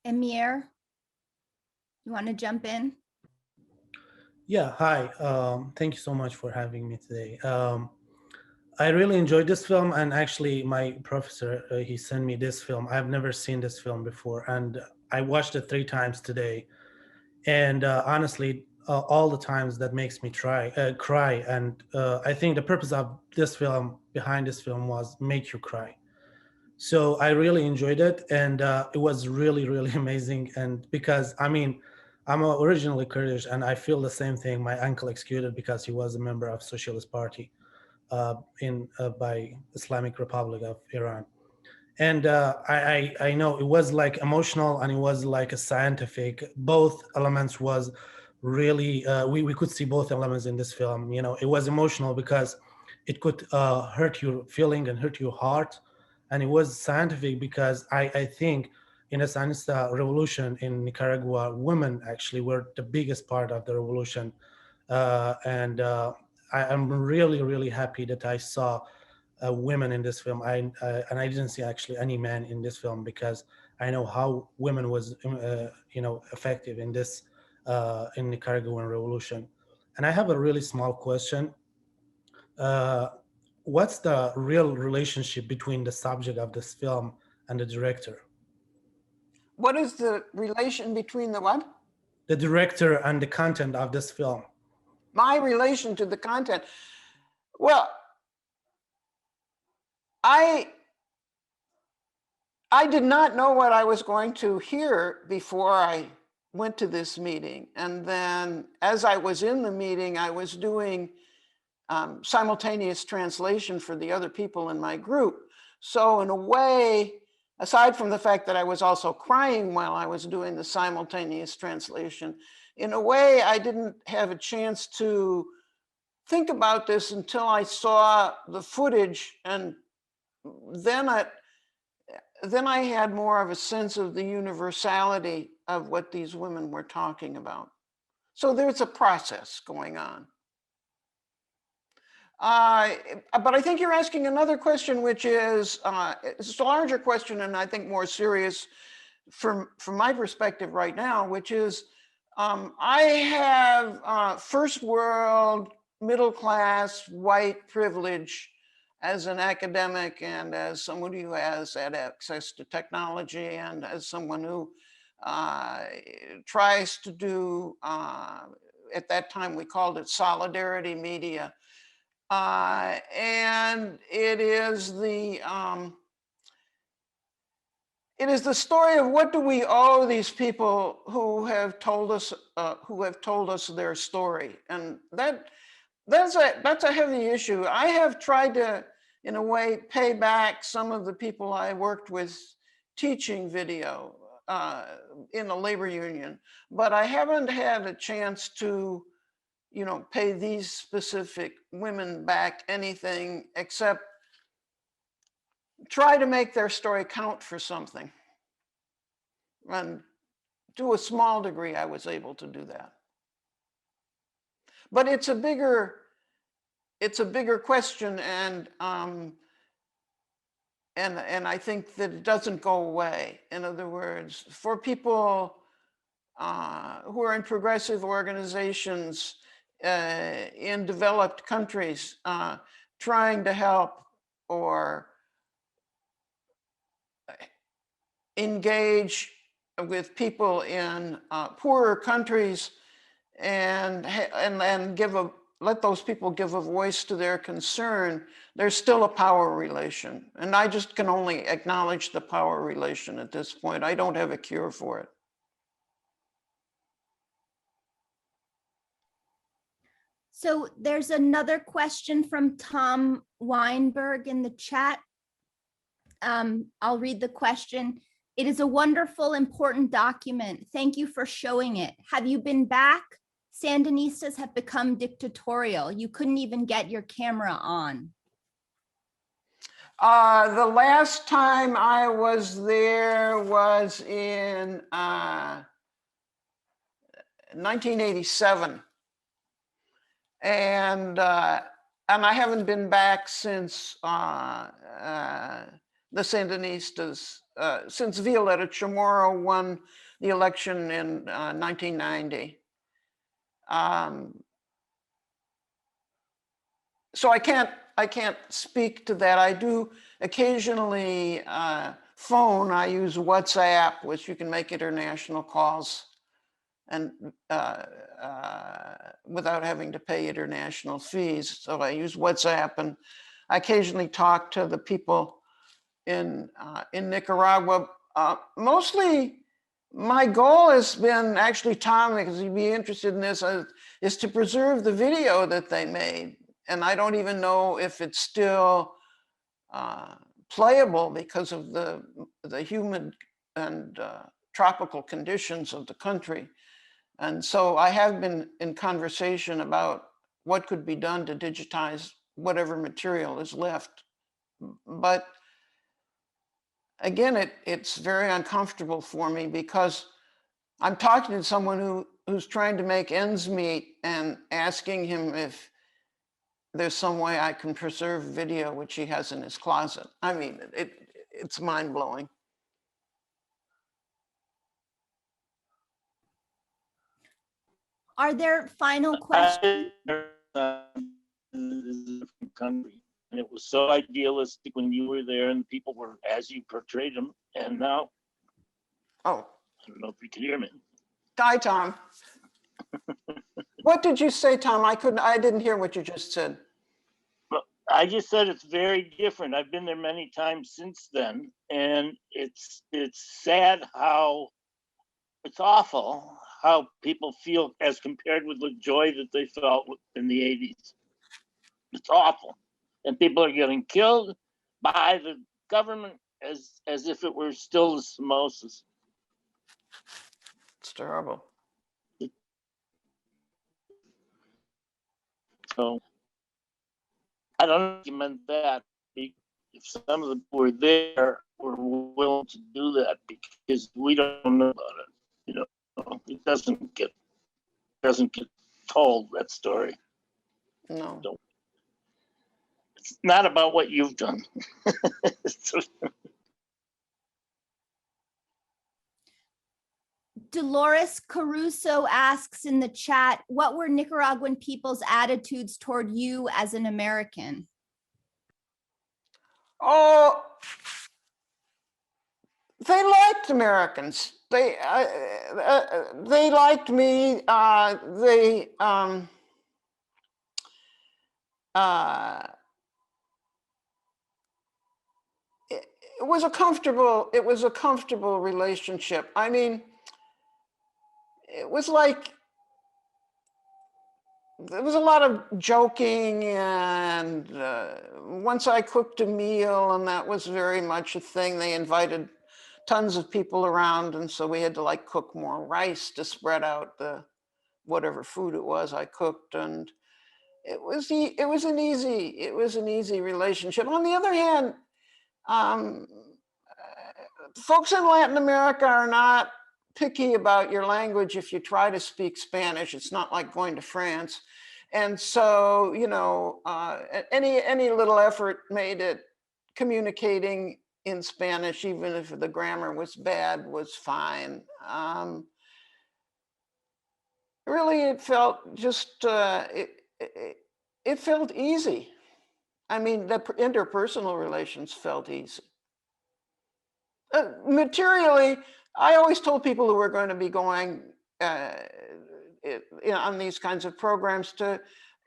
Amir, you want to jump in? Yeah, hi. Thank you so much for having me today. I really enjoyed this film, and actually my professor, he sent me this film. I've never seen this film before, and I watched it 3 times today. And honestly, all the times that makes me cry. And I think the purpose of this film, behind this film, was make you cry. So I really enjoyed it, and it was really, really amazing. And because, I mean, I'm originally Kurdish, and I feel the same thing. My uncle executed because he was a member of Socialist Party by Islamic Republic of Iran. And I know it was like emotional, and it was like a scientific. Both elements was really, we could see both elements in this film. You know, it was emotional because it could hurt your feeling and hurt your heart. And it was scientific because I think in the Sandinista revolution in Nicaragua, women actually were the biggest part of the revolution. I'm really, really happy that I saw women in this film. And I didn't see actually any man in this film, because I know how women was, effective in this, in Nicaraguan revolution. And I have a really small question. What's the real relationship between the subject of this film and the director? What is the relation between the what? the director and the content of this film? My relation to the content. Well, I did not know what I was going to hear before I went to this meeting. And then as I was in the meeting, I was doing simultaneous translation for the other people in my group. So in a way, aside from the fact that I was also crying while I was doing the simultaneous translation, in a way, I didn't have a chance to think about this until I saw the footage, and then I had more of a sense of the universality of what these women were talking about. So there's a process going on. But I think you're asking another question, which is it's a larger question, and I think more serious from my perspective right now, which is I have first world, middle class, white privilege as an academic and as someone who has had access to technology and as someone who tries to do, at that time we called it solidarity media. And it is the story of what do we owe these people who have told us their story, and that's a heavy issue. I have tried to, in a way, pay back some of the people I worked with teaching video in a labor union, but I haven't had a chance to, pay these specific women back anything except try to make their story count for something. And to a small degree, I was able to do that. But it's a bigger question, and I think that it doesn't go away. In other words, for people who are in progressive organizations in developed countries trying to help or engage with people in poorer countries and let those people give a voice to their concern, there's still a power relation. And I just can only acknowledge the power relation at this point. I don't have a cure for it. So there's another question from Tom Weinberg in the chat. I'll read the question. It is a wonderful, important document. Thank you for showing it. Have you been back? Sandinistas have become dictatorial. You couldn't even get your camera on. The last time I was there was in 1987. And I haven't been back since the Sandinistas, since Violeta Chamorro won the election in 1990. So I can't speak to that. I do occasionally phone. I use WhatsApp, which you can make international calls and without having to pay international fees. So I use WhatsApp, and I occasionally talk to the people in Nicaragua. Mostly my goal has been, actually, Tom, because you'd be interested in this, is to preserve the video that they made. And I don't even know if it's still playable because of the humid and tropical conditions of the country. And so I have been in conversation about what could be done to digitize whatever material is left. But again, it's very uncomfortable for me because I'm talking to someone who's trying to make ends meet and asking him if there's some way I can preserve video which he has in his closet. I mean, it's mind-blowing. Are there final questions? Country, and it was so idealistic when you were there, and people were as you portrayed them. And now, I don't know if you can hear me. Hi, Tom. What did you say, Tom? I didn't hear what you just said. Well, I just said it's very different. I've been there many times since then, and it's sad how it's awful how people feel as compared with the joy that they felt in the 80s. It's awful. And people are getting killed by the government as if it were still the samosas. It's terrible. So I don't recommend that. If some of the people were there were willing to do that, because we don't know about it. You know, it doesn't get told, that story. No. So it's not about what you've done. Dolores Caruso asks in the chat, what were Nicaraguan people's attitudes toward you as an American? Oh, they liked Americans. They liked me. It was a comfortable relationship. I mean, it was like, there was a lot of joking, and once I cooked a meal, and that was very much a thing. They invited tons of people around, and so we had to like cook more rice to spread out the whatever food it was I cooked, and it was an easy relationship. On the other hand, folks in Latin America are not picky about your language if you try to speak Spanish. It's not like going to France. And so, you know, any little effort made at communicating in Spanish, even if the grammar was bad, was fine. Really, it felt just, it felt easy. I mean, the interpersonal relations felt easy. Materially, I always told people who were going to be going on these kinds of programs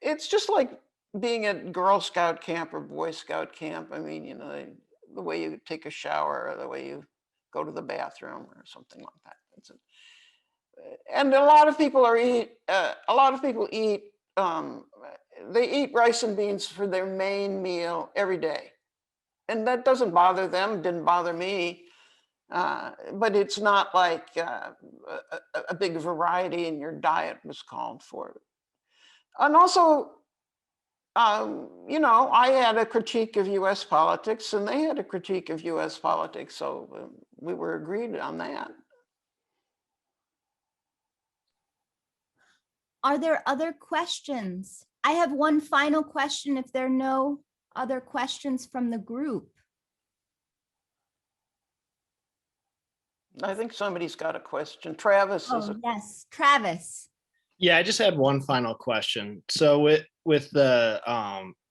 it's just like being at Girl Scout camp or Boy Scout camp. I mean, you know, the way you take a shower or the way you go to the bathroom or something like that. And a lot of people eat, they eat rice and beans for their main meal every day. And that doesn't bother them, didn't bother me. But it's not like a big variety in your diet was called for. And also, you know, I had a critique of US politics and they had a critique of US politics. So we were agreed on that. Are there other questions? I have one final question if there are no other questions from the group. I think somebody's got a question. Travis is a... Yes, Travis. Yeah, I just had one final question. So with the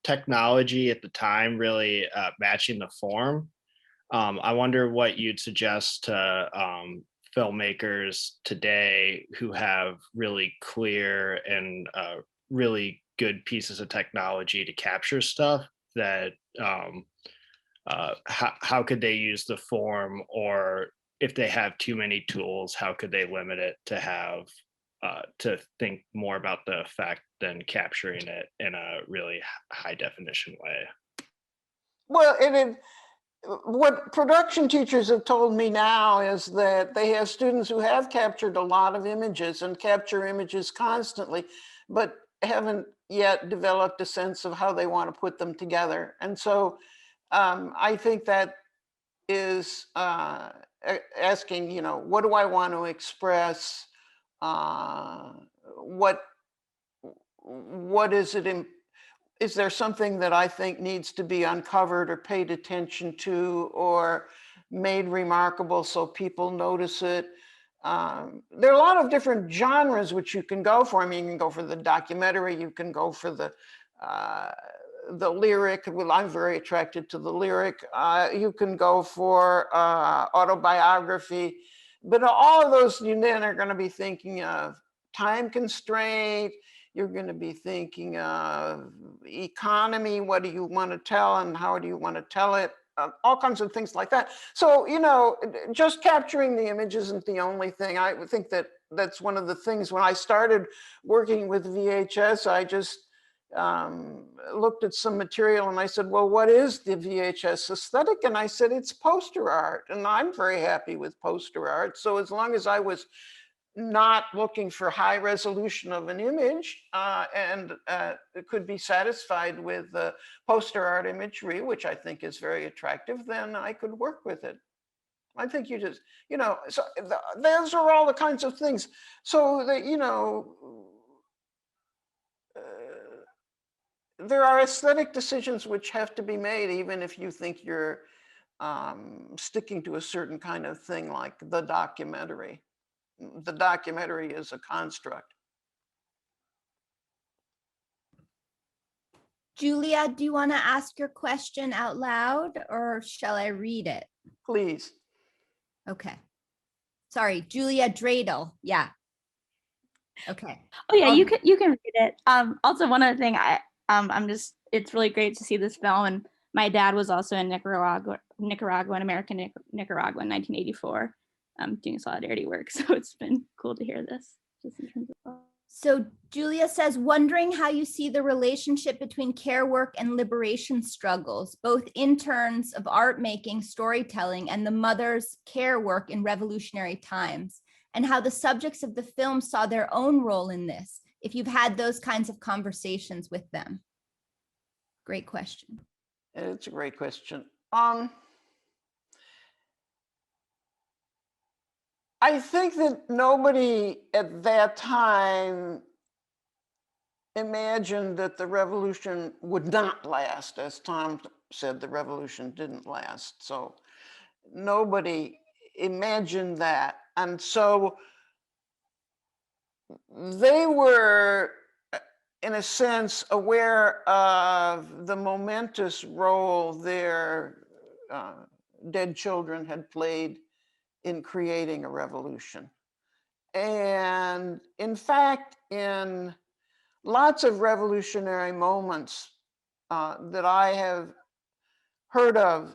technology at the time really matching the form, I wonder what you'd suggest to filmmakers today who have really clear and really good pieces of technology to capture stuff, that how could they use the form, or if they have too many tools, how could they limit it to have to think more about the effect than capturing it in a really high definition way? Well, what production teachers have told me now is that they have students who have captured a lot of images and capture images constantly, but haven't yet developed a sense of how they want to put them together. And so I think that is asking, you know, what do I want to express? What is it? Is there something that I think needs to be uncovered or paid attention to or made remarkable so people notice it? There are a lot of different genres which you can go for. I mean, you can go for the documentary, you can go for the lyric. Well, I'm very attracted to the lyric. You can go for autobiography. But all of those you then are going to be thinking of time constraint. You're going to be thinking of economy. What do you want to tell and how do you want to tell it? All kinds of things like that. So, you know, just capturing the image isn't the only thing. I would think that that's one of the things when I started working with VHS, I just looked at some material and I said, well, what is the VHS aesthetic? And I said, it's poster art. And I'm very happy with poster art. So as long as I was not looking for high resolution of an image and it could be satisfied with poster art imagery, which I think is very attractive, then I could work with it. I think you just, you know, so those are all the kinds of things. So that, you know, there are aesthetic decisions which have to be made, even if you think you're sticking to a certain kind of thing like the documentary. The documentary is a construct. Julia, do you want to ask your question out loud or shall I read it? Please. Okay. Sorry, Julia Dreidel. Yeah. Okay. Oh yeah, you can read it. Also one other thing, it's really great to see this film, and my dad was also in Nicaragua and American Nicaragua in 1984, doing solidarity work. So it's been cool to hear this. Just in terms of. So Julia says, wondering how you see the relationship between care work and liberation struggles, both in terms of art making, storytelling, and the mother's care work in revolutionary times, and how the subjects of the film saw their own role in this, if you've had those kinds of conversations with them. Great question. It's a great question. I think that nobody at that time imagined that the revolution would not last. As Tom said, the revolution didn't last. So nobody imagined that. And so they were, in a sense, aware of the momentous role their dead children had played in creating a revolution. And in fact, in lots of revolutionary moments that I have heard of,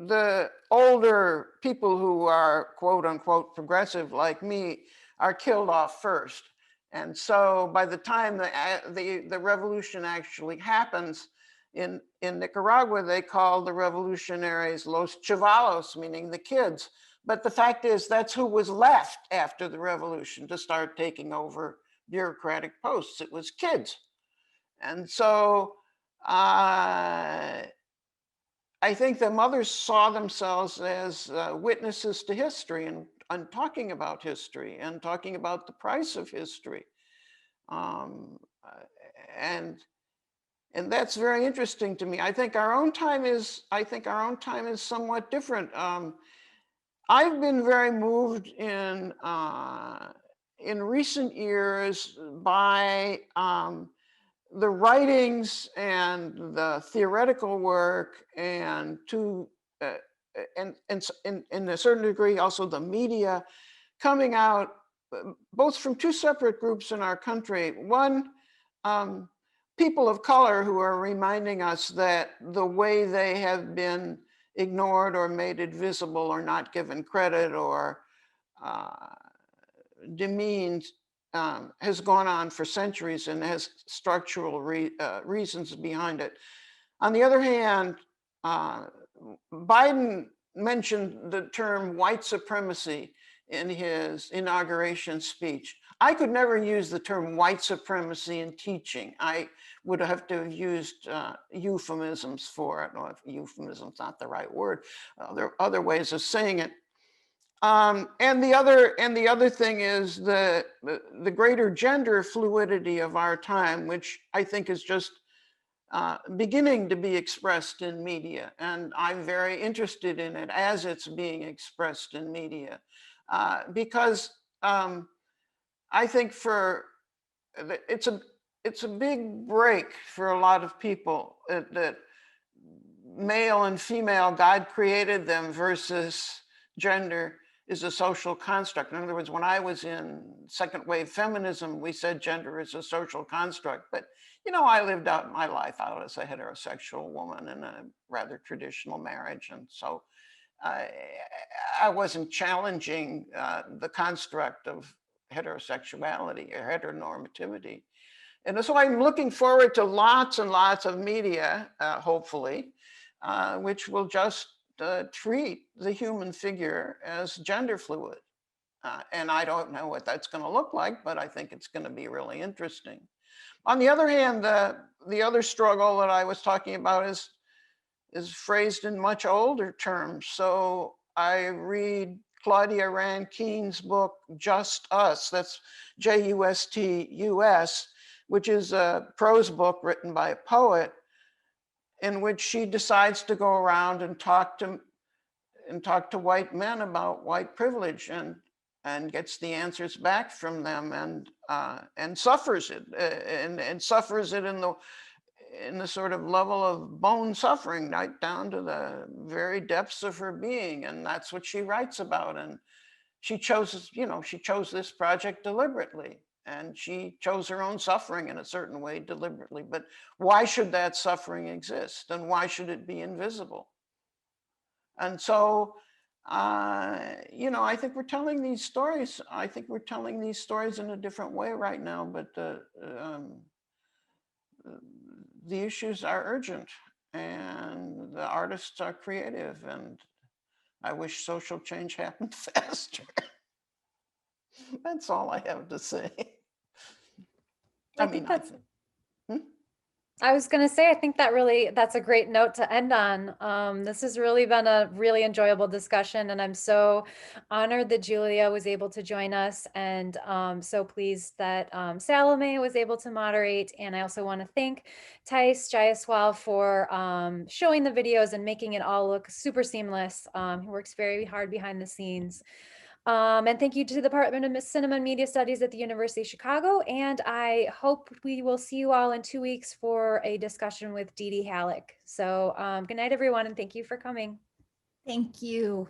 the older people who are quote unquote progressive like me are killed off first. And so by the time the revolution actually happens in Nicaragua, they call the revolutionaries Los Chavalos, meaning the kids. But the fact is that's who was left after the revolution to start taking over bureaucratic posts. It was kids. And so I think the mothers saw themselves as witnesses to history and talking about history and talking about the price of history. And that's very interesting to me. I think our own time is somewhat different. I've been very moved in recent years by the writings and the theoretical work, and to in a certain degree also the media coming out both from two separate groups in our country. One, people of color who are reminding us that the way they have been ignored or made invisible or not given credit or demeaned has gone on for centuries and has structural reasons behind it. On the other hand, Biden mentioned the term white supremacy in his inauguration speech. I could never use the term white supremacy in teaching. I would have to have used euphemisms for it. Or if euphemism's not the right word, there are other ways of saying it. And the other thing is the greater gender fluidity of our time, which I think is just beginning to be expressed in media. And I'm very interested in it as it's being expressed in media. Because I think it's a big break for a lot of people that male and female, God created them versus gender is a social construct. In other words, when I was in second wave feminism, we said gender is a social construct. But, you know, I lived out my life out as a heterosexual woman in a rather traditional marriage. And so I wasn't challenging the construct of heterosexuality or heteronormativity. And so I'm looking forward to lots and lots of media, hopefully, which will just treat the human figure as gender fluid. And I don't know what that's going to look like, but I think it's going to be really interesting. On the other hand, the other struggle that I was talking about is phrased in much older terms. So I read Claudia Rankine's book, Just Us, that's Justus, which is a prose book written by a poet, in which she decides to go around and talk to white men about white privilege and gets the answers back from them and suffers it and suffers it in the sort of level of bone suffering, right down to the very depths of her being. And that's what she writes about. And she chose, you know, she chose this project deliberately, and she chose her own suffering in a certain way deliberately. But why should that suffering exist? And why should it be invisible? And so, you know, I think we're telling these stories. I think we're telling these stories in a different way right now, but the issues are urgent and the artists are creative, and I wish social change happened faster. That's all I have to say. I think I was going to say, I think that's a great note to end on. This has really been a really enjoyable discussion, and I'm so honored that Julia was able to join us, and so pleased that Salome was able to moderate. And I also want to thank Thais Jayaswal for showing the videos and making it all look super seamless. He works very hard behind the scenes. And thank you to the Department of Cinema and Media Studies at the University of Chicago. And I hope we will see you all in 2 weeks for a discussion with Dee Dee Halleck. So good night, everyone, and thank you for coming. Thank you.